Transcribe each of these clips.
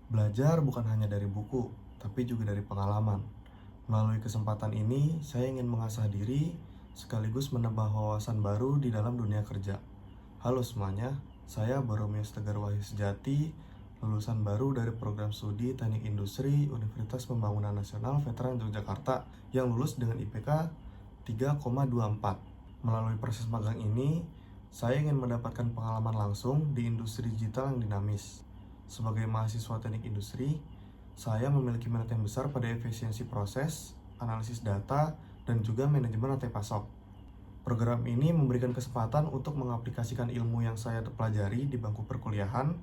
Belajar bukan hanya dari buku, tapi juga dari pengalaman. Melalui kesempatan ini, saya ingin mengasah diri sekaligus menambah wawasan baru di dalam dunia kerja. Halo semuanya, saya Boromius Tegar Wahyu Sejati, lulusan baru dari program studi Teknik Industri Universitas Pembangunan Nasional Veteran Yogyakarta yang lulus dengan IPK 3,24. Melalui proses magang ini, saya ingin mendapatkan pengalaman langsung di industri digital yang dinamis. Sebagai mahasiswa teknik industri, saya memiliki minat yang besar pada efisiensi proses, analisis data, dan juga manajemen rantai pasok. Program ini memberikan kesempatan untuk mengaplikasikan ilmu yang saya pelajari di bangku perkuliahan,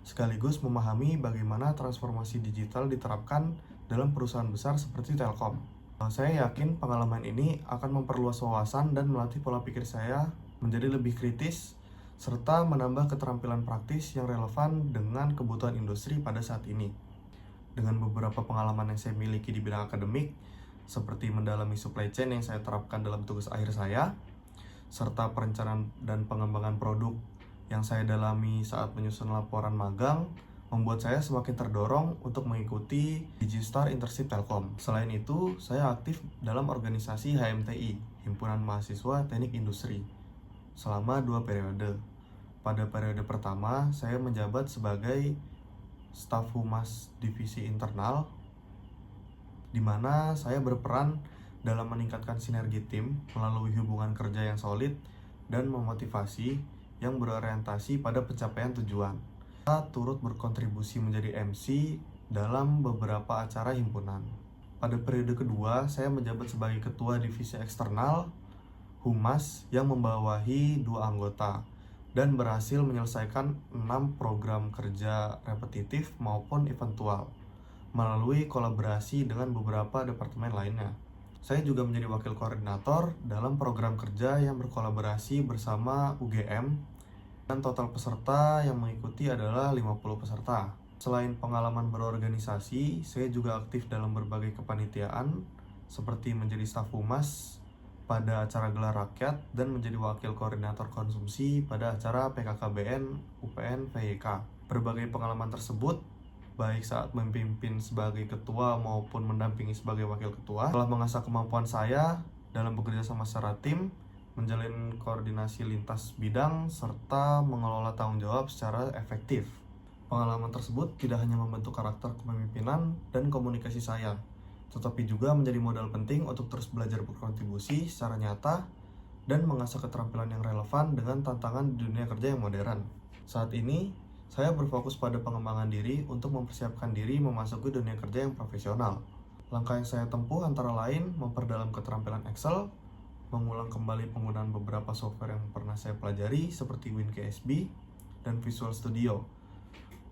sekaligus memahami bagaimana transformasi digital diterapkan dalam perusahaan besar seperti Telkom. Saya yakin pengalaman ini akan memperluas wawasan dan melatih pola pikir saya menjadi lebih kritis, serta menambah keterampilan praktis yang relevan dengan kebutuhan industri pada saat ini. Dengan beberapa pengalaman yang saya miliki di bidang akademik, seperti mendalami supply chain yang saya terapkan dalam tugas akhir saya, serta perencanaan dan pengembangan produk yang saya dalami saat menyusun laporan magang, membuat saya semakin terdorong untuk mengikuti Digistar Internship Telkom. Selain itu, saya aktif dalam organisasi HMTI, Himpunan Mahasiswa Teknik Industri, selama 2 periode. Pada periode pertama, saya menjabat sebagai staf humas divisi internal, di mana saya berperan dalam meningkatkan sinergi tim melalui hubungan kerja yang solid dan memotivasi yang berorientasi pada pencapaian tujuan. Saya turut berkontribusi menjadi MC dalam beberapa acara himpunan. Pada periode kedua, saya menjabat sebagai ketua divisi eksternal Humas yang membawahi 2 anggota dan berhasil menyelesaikan 6 program kerja repetitif maupun eventual melalui kolaborasi dengan beberapa departemen lainnya. Saya juga menjadi wakil koordinator dalam program kerja yang berkolaborasi bersama UGM dan total peserta yang mengikuti adalah 50 peserta. Selain pengalaman berorganisasi, saya juga aktif dalam berbagai kepanitiaan seperti menjadi staf humas pada acara gelar rakyat dan menjadi wakil koordinator konsumsi pada acara PKKBN UPN VYK. Berbagai pengalaman tersebut, baik saat memimpin sebagai ketua maupun mendampingi sebagai wakil ketua, telah mengasah kemampuan saya dalam bekerja sama secara tim, menjalin koordinasi lintas bidang, serta mengelola tanggung jawab secara efektif. Pengalaman tersebut tidak hanya membentuk karakter kepemimpinan dan komunikasi saya, tetapi juga menjadi modal penting untuk terus belajar berkontribusi secara nyata dan mengasah keterampilan yang relevan dengan tantangan di dunia kerja yang modern. Saat ini, saya berfokus pada pengembangan diri untuk mempersiapkan diri memasuki dunia kerja yang profesional. Langkah yang saya tempuh antara lain memperdalam keterampilan Excel, mengulang kembali penggunaan beberapa software yang pernah saya pelajari seperti WinKSB dan Visual Studio,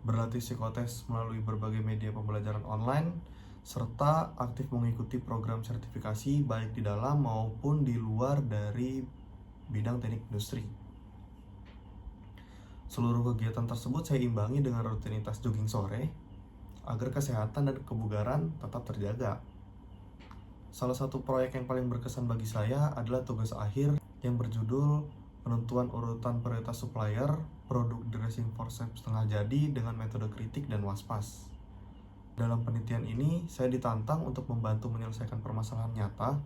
berlatih psikotes melalui berbagai media pembelajaran online, serta aktif mengikuti program sertifikasi baik di dalam maupun di luar dari bidang teknik industri. Seluruh kegiatan tersebut saya imbangi dengan rutinitas jogging sore agar kesehatan dan kebugaran tetap terjaga. Salah satu proyek yang paling berkesan bagi saya adalah tugas akhir yang berjudul penentuan urutan prioritas supplier produk dressing forceps setengah jadi dengan metode kritik dan waspas. Dalam penelitian ini, saya ditantang untuk membantu menyelesaikan permasalahan nyata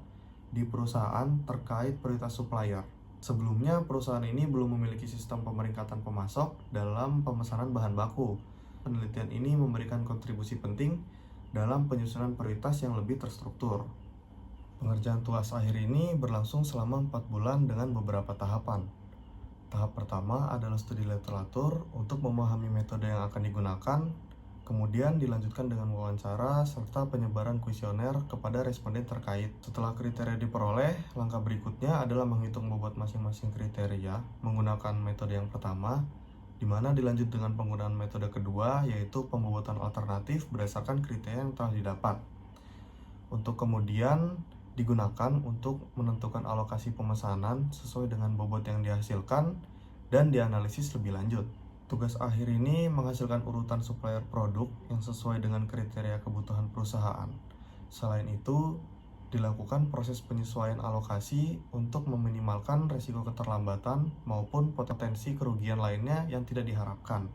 di perusahaan terkait prioritas supplier. Sebelumnya, perusahaan ini belum memiliki sistem pemeringkatan pemasok dalam pemesanan bahan baku. Penelitian ini memberikan kontribusi penting dalam penyusunan prioritas yang lebih terstruktur. Pengerjaan tugas akhir ini berlangsung selama 4 bulan dengan beberapa tahapan. Tahap pertama adalah studi literatur untuk memahami metode yang akan digunakan, kemudian dilanjutkan dengan wawancara serta penyebaran kuesioner kepada responden terkait. Setelah kriteria diperoleh, langkah berikutnya adalah menghitung bobot masing-masing kriteria menggunakan metode yang pertama, di mana dilanjut dengan penggunaan metode kedua, yaitu pembobotan alternatif berdasarkan kriteria yang telah didapat, untuk kemudian digunakan untuk menentukan alokasi pemesanan sesuai dengan bobot yang dihasilkan dan dianalisis lebih lanjut. Tugas akhir ini menghasilkan urutan supplier produk yang sesuai dengan kriteria kebutuhan perusahaan. Selain itu, dilakukan proses penyesuaian alokasi untuk meminimalkan risiko keterlambatan maupun potensi kerugian lainnya yang tidak diharapkan.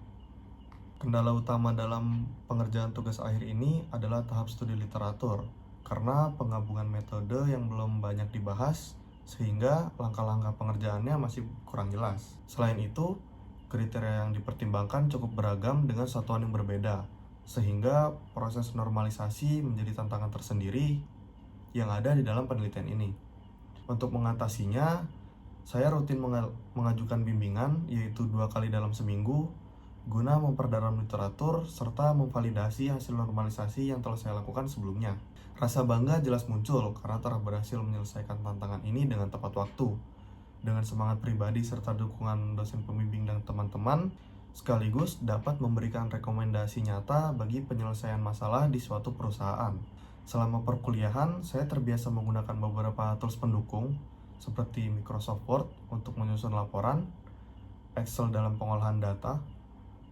Kendala utama dalam pengerjaan tugas akhir ini adalah tahap studi literatur, karena penggabungan metode yang belum banyak dibahas, sehingga langkah-langkah pengerjaannya masih kurang jelas. Selain itu, kriteria yang dipertimbangkan cukup beragam dengan satuan yang berbeda, sehingga proses normalisasi menjadi tantangan tersendiri yang ada di dalam penelitian ini. Untuk mengatasinya, saya rutin mengajukan bimbingan, yaitu 2 kali dalam seminggu, guna memperdalam literatur serta memvalidasi hasil normalisasi yang telah saya lakukan sebelumnya. Rasa bangga jelas muncul karena telah berhasil menyelesaikan tantangan ini dengan tepat waktu. Dengan semangat pribadi serta dukungan dosen pembimbing dan teman-teman, sekaligus dapat memberikan rekomendasi nyata bagi penyelesaian masalah di suatu perusahaan. Selama perkuliahan, saya terbiasa menggunakan beberapa tools pendukung seperti Microsoft Word untuk menyusun laporan, Excel dalam pengolahan data,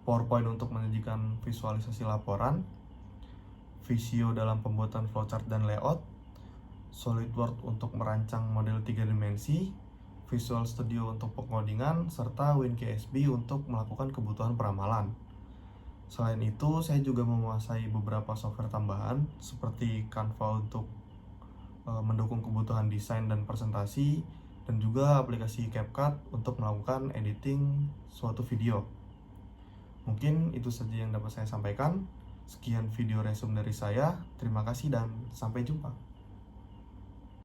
PowerPoint untuk menyajikan visualisasi laporan, Visio dalam pembuatan flowchart dan layout, SolidWorks untuk merancang model 3 dimensi, Visual Studio untuk pengodingan, serta WinKSB untuk melakukan kebutuhan peramalan. Selain itu, saya juga menguasai beberapa software tambahan seperti Canva untuk mendukung kebutuhan desain dan presentasi, dan juga aplikasi CapCut untuk melakukan editing suatu video. Mungkin itu saja yang dapat saya sampaikan. Sekian video resume dari saya. Terima kasih dan sampai jumpa.